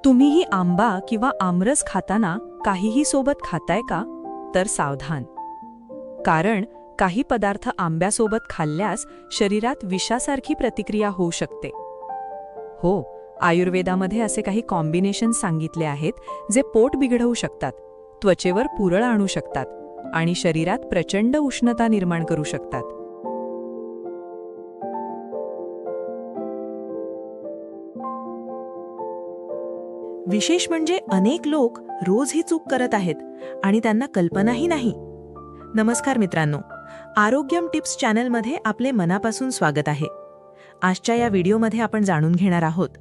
तुम्हीही आंबा किंवा आमरस खाताना काहीही सोबत खाताय का? तर सावधान. कारण काही पदार्थ आंब्यासोबत खाल्ल्यास शरीरात विषासारखी प्रतिक्रिया होऊ शकते. हो, आयुर्वेदामध्ये असे काही कॉम्बिनेशन सांगितले आहेत जे पोट बिघडवू शकतात, त्वचेवर पुरळ आणू शकतात आणि शरीरात प्रचंड उष्णता निर्माण करू शकतात. विशेष म्हणजे अनेक लोक रोज ही चूक करत आहेत आणि त्यांना कल्पनाही नाही. नमस्कार मित्रांनो, आरोग्यम टिप्स चॅनलमध्ये आपले मनापासून स्वागत आहे. आजच्या या व्हिडिओमध्ये आपण जाणून घेणार आहोत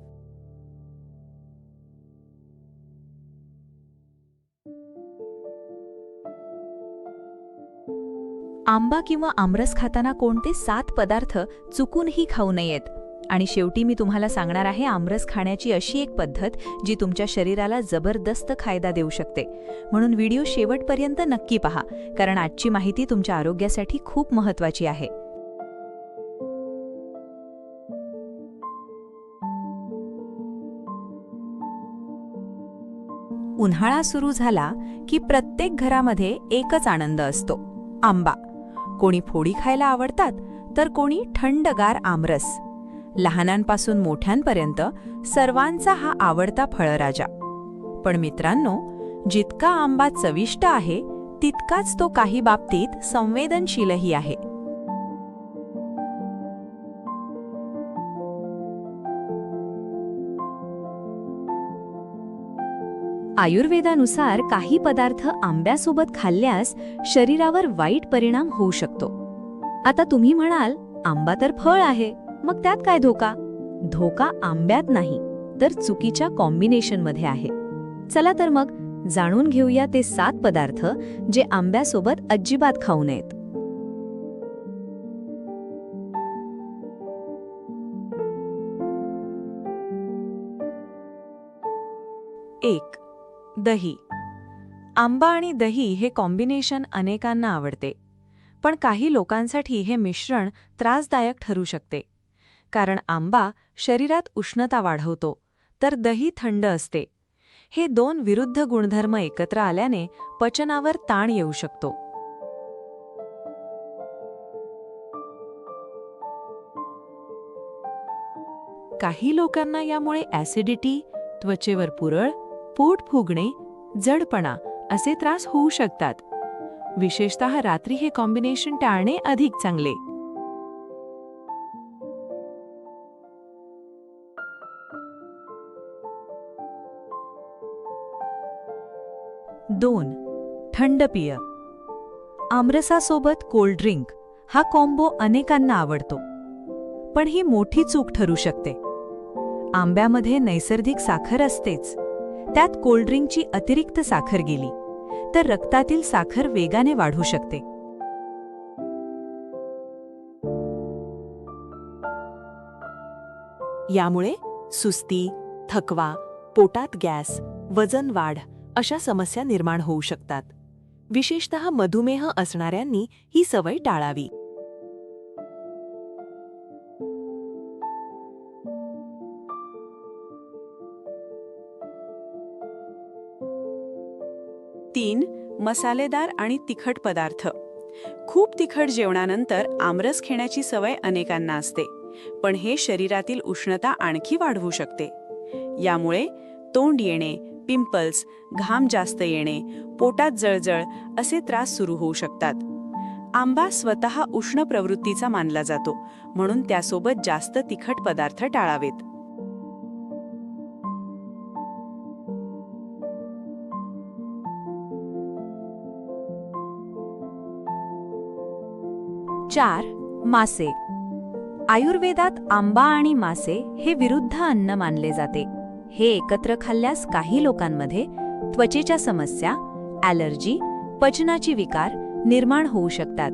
आंबा किंवा आमरस खाताना कोणते 7 पदार्थ चुकूनही खाऊ नयेत. आणि शेवटी मी तुम्हाला सांगणार आहे आमरस खाण्याची अशी एक पद्धत जी तुमच्या शरीराला जबरदस्त फायदा देऊ शकते. म्हणून व्हिडिओ शेवटपर्यंत नक्की पहा, कारण आजची माहिती तुमच्या आरोग्यासाठी खूप महत्त्वाची आहे. उन्हाळा सुरू झाला की प्रत्येक घरामध्ये एकच आनंद असतो, आंबा. कोणी फोडी खायला आवडतात तर कोणी थंडगार आमरस. लहानांपासून मोठ्यांपर्यंत सर्वांचा हा आवडता फळराजा. पण मित्रांनो, जितका आंबा चविष्ट आहे तितकाच तो काही बाबतीत संवेदनशीलही आहे. आयुर्वेदानुसार काही पदार्थ आंब्यासोबत खाल्ल्यास शरीरावर वाईट परिणाम होऊ शकतो. आता तुम्ही म्हणाल, आंबा तर फळ आहे, मग त्यात काय धोका? धोका आंब्यात नाही, तर चुकीच्या कॉम्बिनेशनमध्ये आहे. चला तर मग जाणून घेऊया ते 7 पदार्थ जे आंब्यासोबत अजिबात खाऊ नयेत. 1. दही. आंबा आणि दही हे कॉम्बिनेशन अनेकांना आवडते, पण काही लोकांसाठी हे मिश्रण त्रासदायक ठरू शकते. कारण आंबा शरीरात उष्णता वाढवतो, तर दही थंड असते. हे 2 विरुद्ध गुणधर्म एकत्र आल्याने पचनावर ताण येऊ शकतो. काही लोकांना यामुळे ॲसिडिटी, त्वचेवर पुरळ, पोट फुगणे, जडपणा असे त्रास होऊ शकतात. विशेषतः रात्री हे कॉम्बिनेशन टाळणे अधिक चांगले. 2. थंड पेय. आमरसासोबत कोल्ड ड्रिंक हा कॉम्बो अनेकांना आवडतो, पण ही मोठी चूक ठरू शकते. आंब्यामध्ये नैसर्गिक साखर असतेच, त्यात कोल्ड ड्रिंकची अतिरिक्त साखर गेली तर रक्तातील साखर वेगाने वाढू शकते. यामुळे सुस्ती, थकवा, पोटात गॅस, वजन वाढ अशा समस्या निर्माण होऊ शकतात. विशेषतः मधुमेह असणाऱ्यांनी ही सवय टाळावी. 3. मसालेदार आणि तिखट पदार्थ. खूप तिखट जेवणानंतर आमरस घेण्याची सवय अनेकांना असते, पण हे शरीरातील उष्णता आणखी वाढवू शकते. यामुळे तोंड येणे, पिंपल्स, घाम जास्त येणे, पोटात जळजळ असे त्रास सुरू होऊ शकतात. आंबा स्वतः उष्ण प्रवृत्तीचा मानला जातो, म्हणून त्यासोबत जास्त तिखट पदार्थ टाळावेत. 4. मासे. आयुर्वेदात आंबा आणि मासे हे विरुद्ध अन्न मानले जाते. हे एकत्र खाल्ल्यास काही लोकांमध्ये त्वचेच्या समस्या, ॲलर्जी, पचनाची विकार निर्माण होऊ शकतात.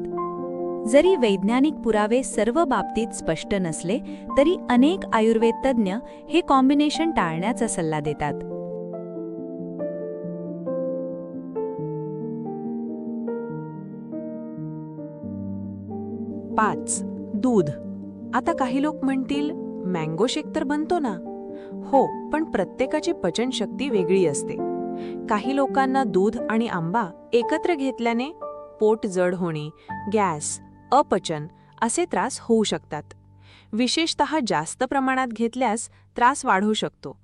जरी वैज्ञानिक पुरावे सर्व बाबतीत स्पष्ट नसले तरी अनेक आयुर्वेद तज्ज्ञ हे कॉम्बिनेशन टाळण्याचा सल्ला देतात. 5. दूध. आता काही लोक म्हणतील, मँगो शेक तर बनतो ना, हो, पण प्रत्येकाची पचनशक्ती वेगळी असते. काही लोकांना दूध आणि आंबा एकत्र घेतल्याने पोट जड होणे, गॅस, अपचन असे त्रास होऊ शकतात. विशेषतः जास्त प्रमाणात घेतल्यास त्रास वाढू शकतो.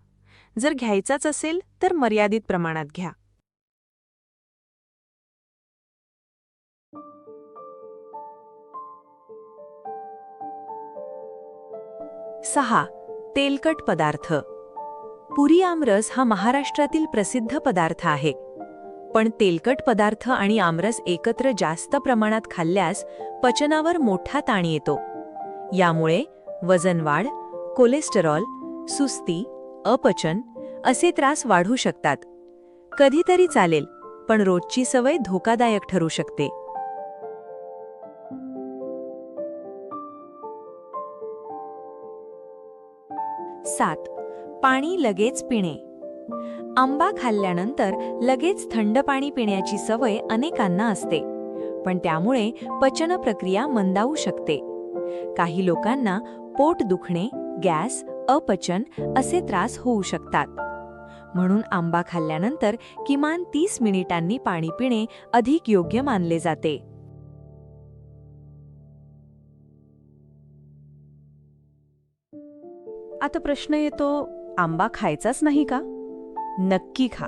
जर घ्यायचाच असेल तर मर्यादित प्रमाणात घ्या. 6. तेलकट पदार्थ. पुरी आमरस हा महाराष्ट्रातील प्रसिद्ध पदार्थ आहे. पण तेलकट पदार्थ आणि आमरस एकत्र जास्त प्रमाणात खाल्ल्यास पचनावर मोठा ताण येतो. यामुळे वजनवाढ, कोलेस्टेरॉल, सुस्ती, अपचन असे त्रास वाढू शकतात. कधीतरी चालेल, पण रोजची सवय धोकादायक ठरू शकते. 7. पाणी लगेच पिणे. आंबा खाल्ल्यानंतर लगेच थंड पाणी पिण्याची सवय अनेकांना असते, पण त्यामुळे पचन प्रक्रिया मंदावू शकते. काही लोकांना पोट दुखणे, गॅस, अपचन असे त्रास होऊ शकतात. म्हणून आंबा खाल्ल्यानंतर किमान 30 मिनिटांनी पाणी पिणे अधिक योग्य मानले जाते. आता प्रश्न येतो, आंबा खायचाच नाही का? नक्की खा.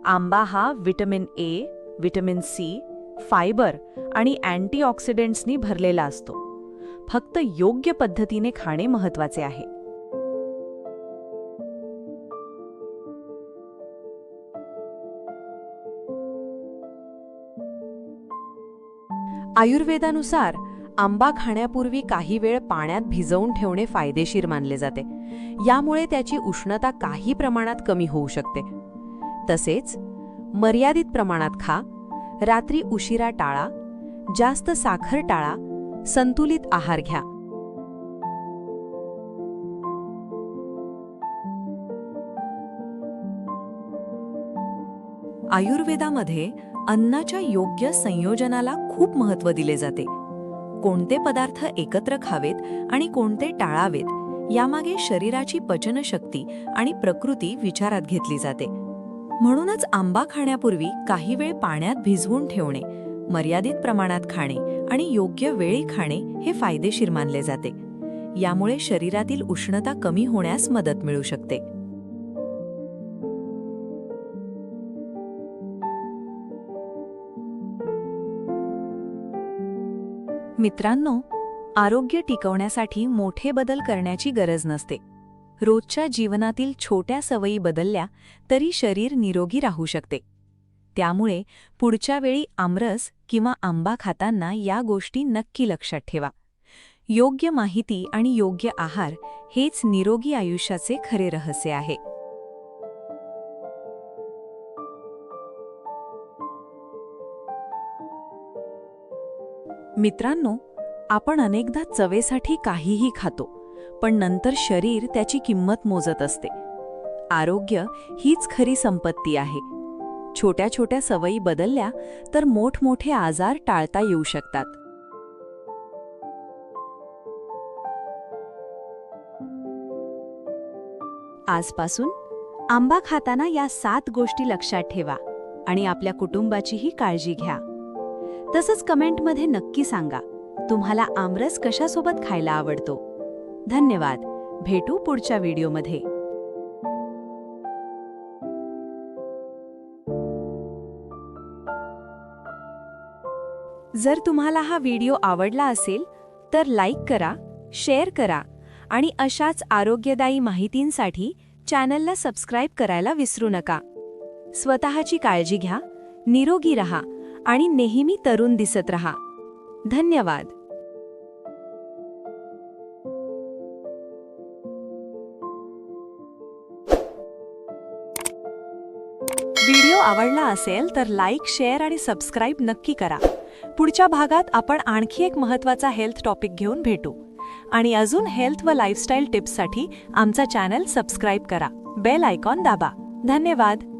आंबा हा vitamin A, vitamin C, fibre आणि अँटीऑक्सिडंट्सनी भरलेला असतो. फक्त योग्य पद्धतीने खाणे महत्त्वाचे आहे. आयुर्वेदानुसार आंबा खाण्यापूर्वी काही वेळ पाण्यात भिजवून ठेवणे फायदेशीर मानले जाते. यामुळे त्याची उष्णता काही प्रमाणात कमी होऊ शकते. तसेच मर्यादित प्रमाणात खा, रात्री उशिरा टाळा, जास्त साखर टाळा, संतुलित आहार घ्या. आयुर्वेदामध्ये अन्नाच्या योग्य संयोजनाला खूप महत्त्व दिले जाते. कोणते पदार्थ एकत्र खावेत आणि कोणते टाळावेत यामागे शरीराची पचनशक्ती आणि प्रकृती विचारात घेतली जाते. म्हणूनच आंबा खाण्यापूर्वी काही वेळ पाण्यात भिजवून ठेवणे, मर्यादित प्रमाणात खाणे आणि योग्य वेळी खाणे हे फायदेशीर मानले जाते. यामुळे शरीरातील उष्णता कमी होण्यास मदत मिळू शकते. मित्रांनो, आरोग्य टिकवण्यासाठी मोठे बदल करण्याची गरज नसते. रोजच्या जीवनातील छोट्या सवयी बदलल्या तरी शरीर निरोगी राहू शकते. त्यामुळे पुढच्या वेळी आमरस किंवा आंबा खाताना या गोष्टी नक्की लक्षात ठेवा. योग्य माहिती आणि योग्य आहार हेच निरोगी आयुष्याचे खरे रहस्य आहे. मित्रांनो, आपण अनेकदा चवेसाठी काहीही खातो, पण नंतर शरीर त्याची किंमत मोजत असते. आरोग्य हीच खरी संपत्ती आहे. छोट्या छोट्या सवयी बदलल्या तर मोठमोठे आजार टाळता येऊ शकतात. आजपासून आंबा खाताना या 7 गोष्टी लक्षात ठेवा आणि आपल्या कुटुंबाचीही काळजी घ्या. तसंच कमेंटमध्ये नक्की सांगा, तुम्हाला आमरस कशासोबत खायला आवडतो. धन्यवाद. भेटू पुढच्या व्हिडिओमध्ये. जर तुम्हाला हा व्हिडिओ आवडला असेल तर लाईक करा, शेअर करा आणि अशाच आरोग्यदायी माहितींसाठी चॅनलला सबस्क्राईब करायला विसरू नका. स्वतःची काळजी घ्या, निरोगी रहा आणि नेहमी तरुण दिसत रहा. धन्यवाद. व्हिडिओ आवडला असेल तर लाईक, शेअर आणि सबस्क्राईब नक्की करा. पुढच्या भागात आपण आणखी एक महत्त्वाचा हेल्थ टॉपिक घेऊन भेटू. आणि अजून हेल्थ व लाईफस्टाईल टिप्ससाठी आमचा चॅनल सबस्क्राईब करा. बेल आयकॉन दाबा. धन्यवाद.